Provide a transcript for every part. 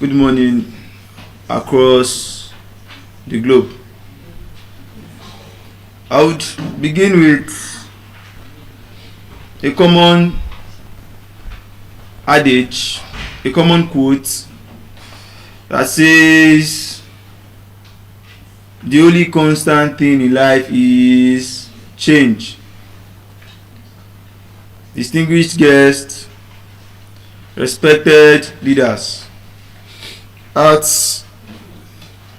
good morning across the globe. I would begin with a common adage, a common quote that says the only constant thing in life is change. Distinguished guests, respected leaders, at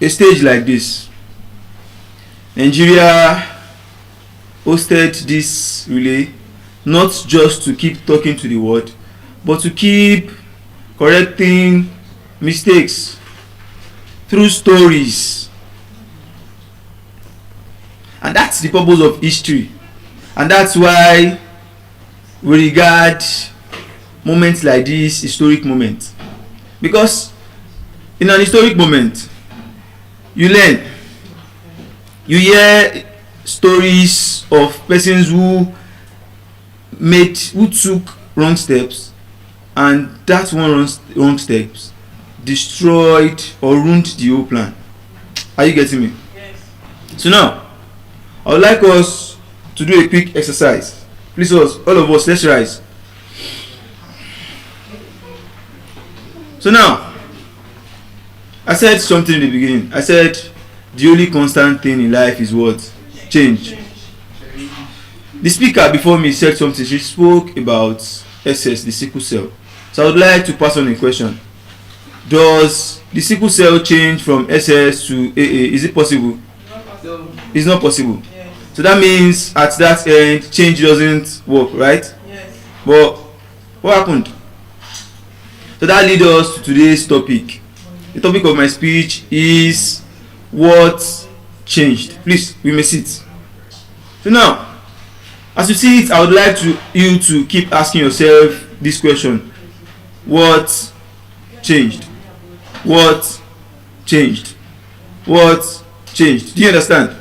a stage like this, Nigeria hosted this relay not just to keep talking to the world, but to keep correcting mistakes through stories. And that's the purpose of history. And that's why we regard moments like this historic moments. Because in an historic moment, you learn, you hear stories of persons who took wrong steps, and that one wrong steps destroyed or ruined the whole plan. Are you getting me? Yes. So now, I would like us to do a quick exercise. Please, all of us, let's rise. So now, I said something in the beginning. I said the only constant thing in life is what? Change. The speaker before me said something. She spoke about SS, the sickle cell. So I would like to pass on a question. Does the sickle cell change from SS to AA? Is it possible? No. It's not possible. Yes. So that means at that end, change doesn't work, right? Yes. But what happened? So that leads us to today's topic. The topic of my speech is what changed. Please, we may sit. So now, as you see it, I would like you to keep asking yourself this question. What changed? What changed? What changed? Do you understand?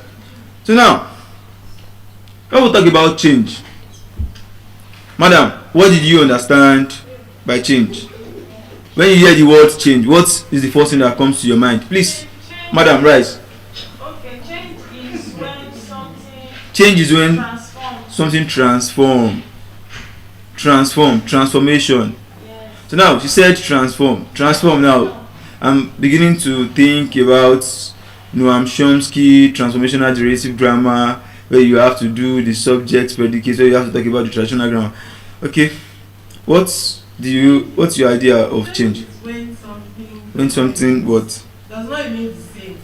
So now, when we talk about change, madam, what did you understand by change? When you hear the word change, what is the first thing that comes to your mind? Please, madam, rise. Okay, change is when something Change is when transforms. something transformation. Yes. So now she said transform now. I'm beginning to think about Noam Chomsky transformational derivative grammar, where you have to do the subject predicate, where you have to talk about the traditional grammar. Okay, what's your idea of change? When something what does not mean the same.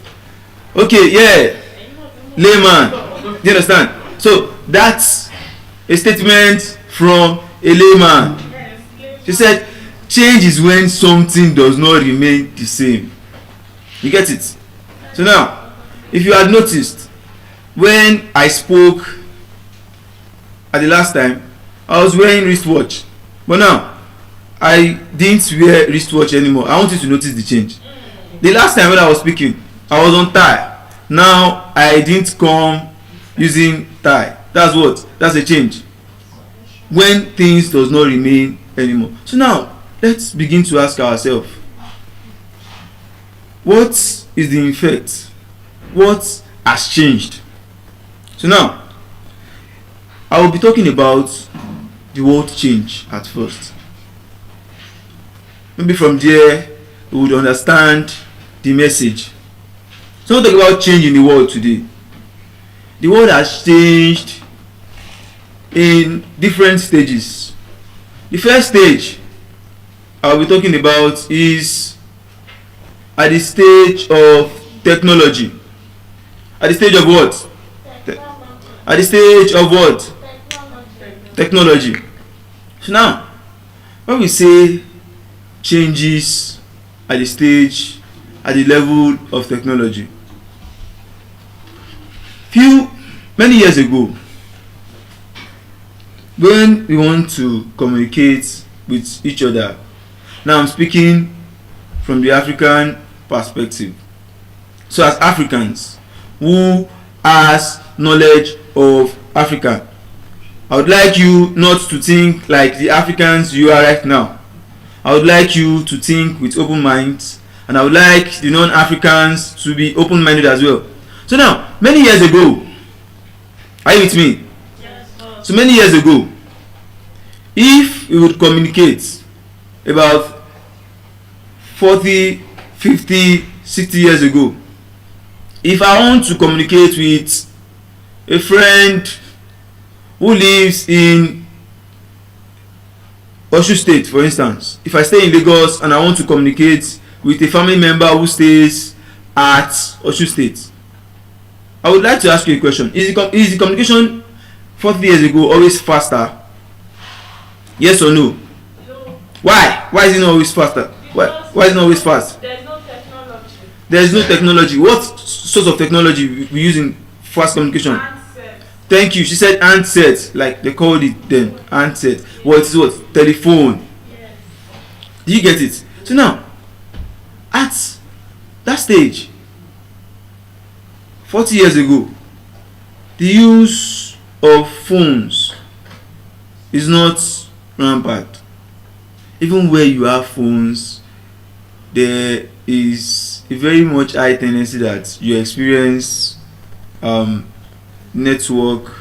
okay, yeah, layman, do you understand? So that's a statement from a layman. Yes. She said change is when something does not remain the same. You get it? So now, if you had noticed, when I spoke at the last time, I was wearing wristwatch, but now I didn't wear wristwatch anymore. I want you to notice the change. The last time when I was speaking, I was on tie. Now I didn't come using tie. That's a change. When things does not remain anymore. So now let's begin to ask ourselves, what is the effect? What has changed? So now I will be talking about the word change at first. Maybe from there we would understand the message. So we'll talk about change in the world today. The world has changed in different stages. The first stage I'll be talking about is at the stage of technology. At the stage of what? At the stage of what? Technology. So now, when we say changes at the level of technology, many years ago, when we want to communicate with each other, now I'm speaking from the African perspective. So as Africans who has knowledge of Africa, I would like you not to think like the Africans you are right now. I would like you to think with open minds and I would like the non-Africans to be open-minded as well. So now, many years ago, are you with me? Yes, So many years ago, if we would communicate about 40, 50, 60 years ago, if I want to communicate with a friend who lives in Osun State, for instance, if I stay in Lagos and I want to communicate with a family member who stays at Osun State, I would like to ask you a question. Is the communication 40 years ago always faster? Yes or no? no, Why? Why is it not always faster? Why is it not always fast? there's no technology. There is no technology. What sort of technology we use in fast communication? Handset. Thank you. She said handset, like they called it then. Handset. What is what? Telephone. Yes. Do you get it? So now, at that stage, 40 years ago, the use of phones is not rampant. Even where you have phones, there is a very much high tendency that you experience network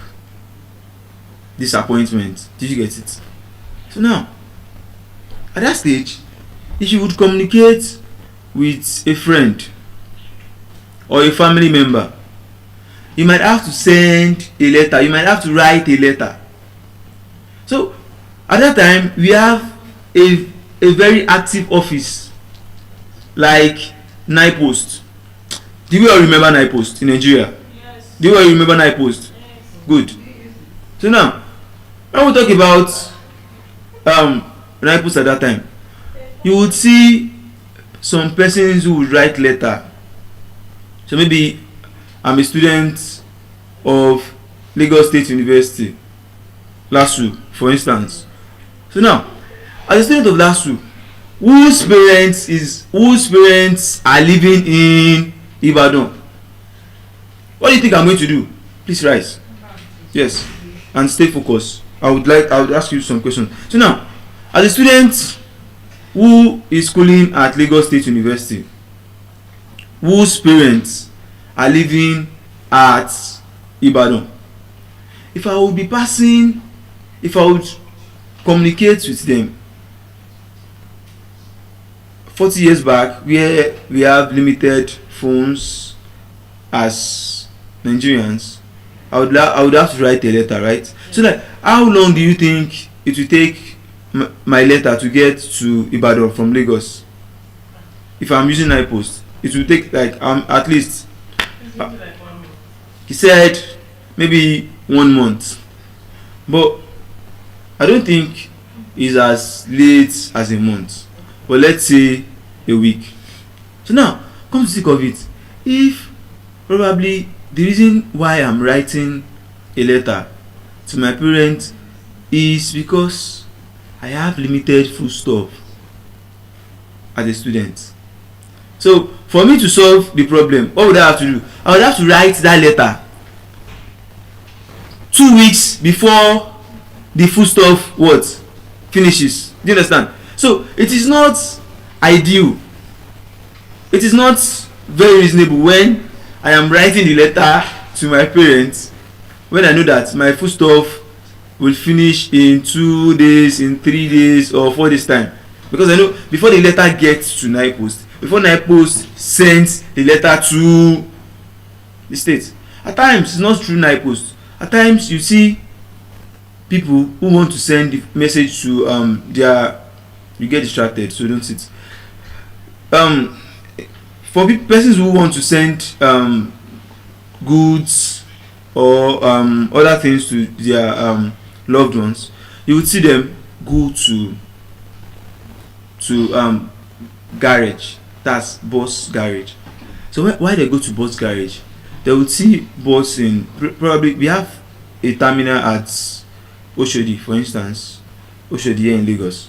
disappointment. Did you get it? So now, at that stage, if you would communicate with a friend or a family member, you might have to send a letter, you might have to write a letter. So at that time, we have a very active office like NIPOST. Do you all remember NIPOST in Nigeria? Yes. Do you all remember NIPOST? Yes. Good. So now, when we talk about NIPOST at that time, you would see some persons who would write letter. So maybe I'm a student of Lagos State University, LASU, for instance. So now, as a student of LASU, whose parents are living in Ibadan, what do you think I'm going to do? Please rise. Yes, and stay focused. I would ask you some questions. So now, as a student who is schooling at Lagos State University, whose parents are living at Ibadan, if I would communicate with them 40 years back, where we have limited phones as Nigerians, I would have to write a letter, right? So like, how long do you think it will take my letter to get to Ibadan from Lagos? If I'm using iPost, it will take like at least he said maybe 1 month, but I don't think it's as late as a month, but let's say a week. So now, come to think of it, if probably the reason why I'm writing a letter to my parents is because I have limited food stuff as a student. So for me to solve the problem, what would I have to do? I would have to write that letter 2 weeks before the food stuff finishes. Do you understand? So it is not ideal, it is not very reasonable when I am writing the letter to my parents when I know that my food stuff will finish in 2 days, in 3 days, or 4 days time, because I know before the letter gets to NIPOST, before NIPOST sends the letter to the state. At times it's not through NIPOST. At times you see people who want to send the message to you get distracted, so don't sit. For persons who want to send goods or other things to their loved ones, you would see them go to garage, that's bus garage. So why they go to bus garage? They would see bus in probably we have a terminal at Oshodi, for instance, Oshodi here in Lagos.